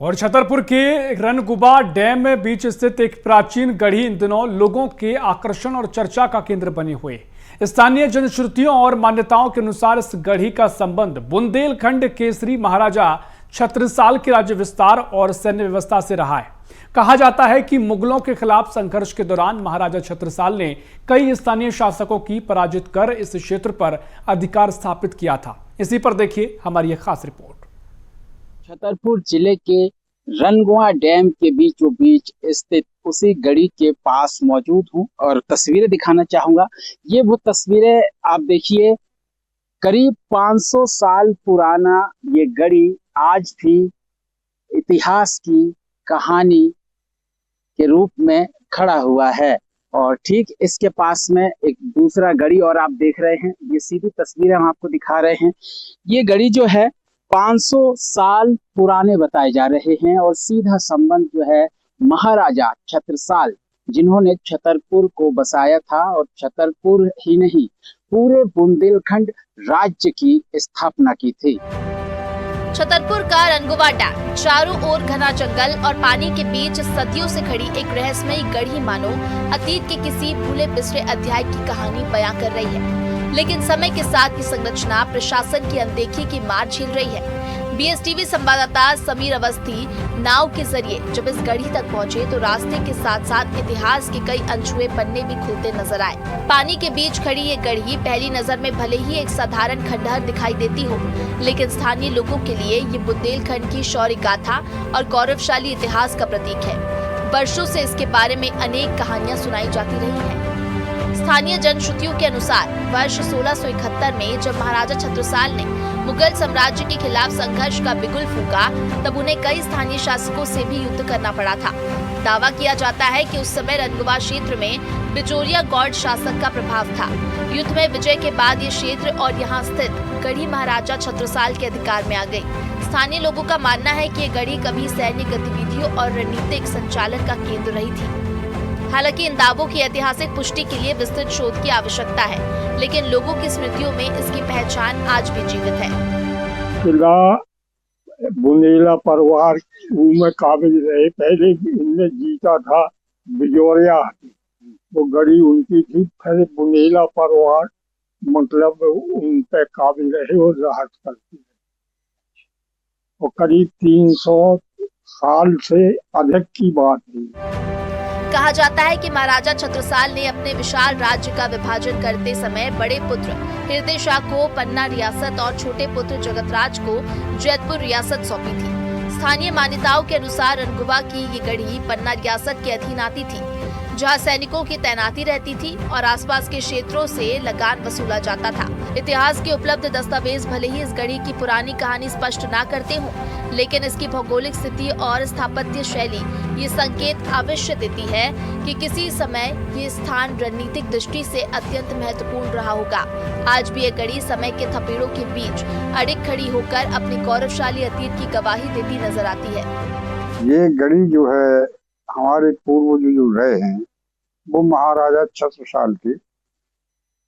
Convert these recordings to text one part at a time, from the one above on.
और छतरपुर के रनगुबा डैम में बीच स्थित एक प्राचीन गढ़ी इन दिनों लोगों के आकर्षण और चर्चा का केंद्र बनी हुई। स्थानीय जनश्रुतियों और मान्यताओं के अनुसार इस गढ़ी का संबंध बुंदेलखंड केसरी महाराजा छत्रसाल के राज्य विस्तार और सैन्य व्यवस्था से रहा है। कहा जाता है कि मुगलों के खिलाफ संघर्ष के दौरान महाराजा छत्रसाल ने कई स्थानीय शासकों की पराजित कर इस क्षेत्र पर अधिकार स्थापित किया था। इसी पर देखिए हमारी एक खास रिपोर्ट। छतरपुर जिले के रनगुआ डैम के बीचों बीच स्थित उसी गढ़ी के पास मौजूद हूं और तस्वीरें दिखाना चाहूंगा। ये वो तस्वीरें आप देखिए, करीब 500 साल पुराना ये गढ़ी आज भी इतिहास की कहानी के रूप में खड़ा हुआ है। और ठीक इसके पास में एक दूसरा गढ़ी और आप देख रहे हैं, ये सीधी तस्वीरें हम आपको दिखा रहे हैं। ये गढ़ी जो है 500 साल पुराने बताए जा रहे हैं और सीधा संबंध जो है महाराजा छत्रसाल, जिन्होंने छतरपुर को बसाया था और छतरपुर ही नहीं पूरे बुंदेलखंड राज्य की स्थापना की थी। छतरपुर का रनगुबा डैम चारों ओर घना जंगल और पानी के बीच सदियों से खड़ी एक रहस्यमयी गढ़ी मानो अतीत के किसी भूले बिसरे अध्याय की कहानी बयां कर रही है। लेकिन समय के साथ ये संरचना प्रशासन की अनदेखी की मार झेल रही है। बीएसटीवी संवाददाता समीर अवस्थी नाव के जरिए जब इस गढ़ी तक पहुंचे तो रास्ते के साथ साथ इतिहास के कई अनछुए पन्ने भी खुलते नजर आए। पानी के बीच खड़ी ये गढ़ी पहली नजर में भले ही एक साधारण खंडहर दिखाई देती हो, लेकिन स्थानीय लोगों के लिए ये बुंदेलखंड की शौर्य गाथा और गौरवशाली इतिहास का प्रतीक है। वर्षों से इसके बारे में अनेक कहानियां सुनाई जाती रही हैं। स्थानीय जनश्रुतियों के अनुसार वर्ष 1671 में जब महाराजा छत्रसाल ने मुगल साम्राज्य के खिलाफ संघर्ष का बिगुल फूंका, तब उन्हें कई स्थानीय शासकों से भी युद्ध करना पड़ा था। दावा किया जाता है कि उस समय रनगुबा क्षेत्र में बिजोरिया गौड़ शासक का प्रभाव था। युद्ध में विजय के बाद ये क्षेत्र और यहाँ स्थित गढ़ी महाराजा छत्रसाल के अधिकार में आ गई। स्थानीय लोगों का मानना है कि ये गढ़ी कभी सैन्य गतिविधियों और रणनीतिक संचालन का केंद्र रही थी। हालांकि इन दावों की ऐतिहासिक पुष्टि के लिए विस्तृत शोध की आवश्यकता है, लेकिन लोगों की स्मृतियों में इसकी पहचान आज भी जीवित है। किला बुंदेला परिवार में काबिल रहे। पहले इनने जीता था बिजोरिया, वो गढ़ी उनकी थी। फिर बुंदेला परिवार मतलब उन पे काबिल रहे और राहत करती रहे। वो करीब 300 साल से अधिक की बात है। कहा जाता है कि महाराजा छत्रसाल ने अपने विशाल राज्य का विभाजन करते समय बड़े पुत्र हृदय शाह को पन्ना रियासत और छोटे पुत्र जगतराज को जैतपुर रियासत सौंपी थी। स्थानीय मान्यताओं के अनुसार रनगुबा की ये गढ़ी पन्ना रियासत के अधीन आती थी, जहां सैनिकों की तैनाती रहती थी और आसपास के क्षेत्रों से लगान वसूला जाता था। इतिहास के उपलब्ध दस्तावेज भले ही इस गढ़ी की पुरानी कहानी स्पष्ट न करते हों, लेकिन इसकी भौगोलिक स्थिति और स्थापत्य शैली ये संकेत अवश्य देती है कि किसी समय ये स्थान रणनीतिक दृष्टि से अत्यंत महत्वपूर्ण रहा होगा। आज भी ये गढ़ी समय के थपेड़ों के बीच अड़िग खड़ी होकर अपनी गौरवशाली अतीत की गवाही देती नजर आती है। ये गढ़ी जो है हमारे पूर्वज जो रहे हैं वो महाराजा छत्रसाल के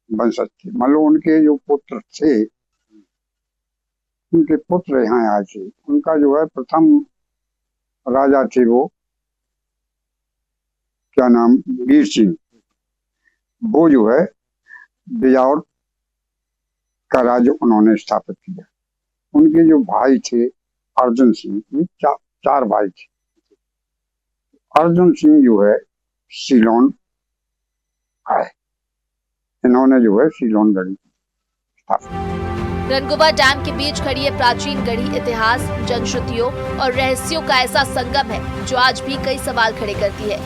वंशज थे। मतलब उनके जो पुत्र थे, उनके पुत्र यहाँ आए थे। उनका जो है प्रथम राजा थे वो क्या नाम, वीर सिंह। वो जो है बिजौर का राज्य उन्होंने स्थापित किया। उनके जो भाई थे अर्जुन सिंह, ये चार भाई थे। अर्जुन सिंह जो है सीलोन आए, इन्होंने जो है सीलोन गढ़ी स्थापित। रनगुबा डैम के बीच खड़ी ये प्राचीन गढ़ी इतिहास, जनश्रुतियों और रहस्यों का ऐसा संगम है जो आज भी कई सवाल खड़े करती है।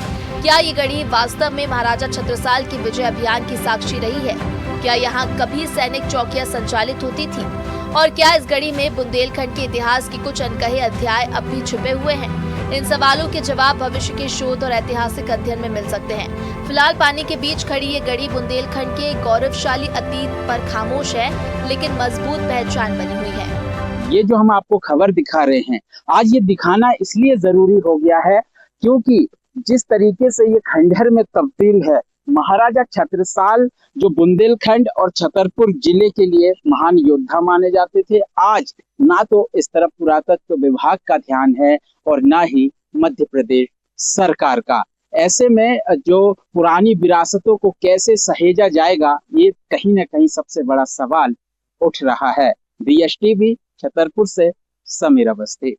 क्या ये गढ़ी वास्तव में महाराजा छत्रसाल के विजय अभियान की साक्षी रही है? क्या यहाँ कभी सैनिक चौकियां संचालित होती थी? और क्या इस गढ़ी में बुंदेलखंड के इतिहास के कुछ अनकहे अध्याय अब भी छुपे हुए हैं? इन सवालों के जवाब भविष्य के शोध और ऐतिहासिक अध्ययन में मिल सकते हैं। फिलहाल पानी के बीच खड़ी ये गढ़ी बुंदेलखंड के गौरवशाली अतीत पर खामोश है, लेकिन मजबूत पहचान बनी हुई है। ये जो हम आपको खबर दिखा रहे हैं, आज ये दिखाना इसलिए जरूरी हो गया है क्योंकि जिस तरीके से ये खंडहर में तब्दील है, महाराजा छत्रसाल जो बुंदेलखंड और छतरपुर जिले के लिए महान योद्धा माने जाते थे, आज ना तो इस तरफ पुरातत्व विभाग का ध्यान है और ना ही मध्य प्रदेश सरकार का। ऐसे में जो पुरानी विरासतों को कैसे सहेजा जाएगा, ये कहीं ना कहीं सबसे बड़ा सवाल उठ रहा है। DSTV छतरपुर से समीर अवस्थी।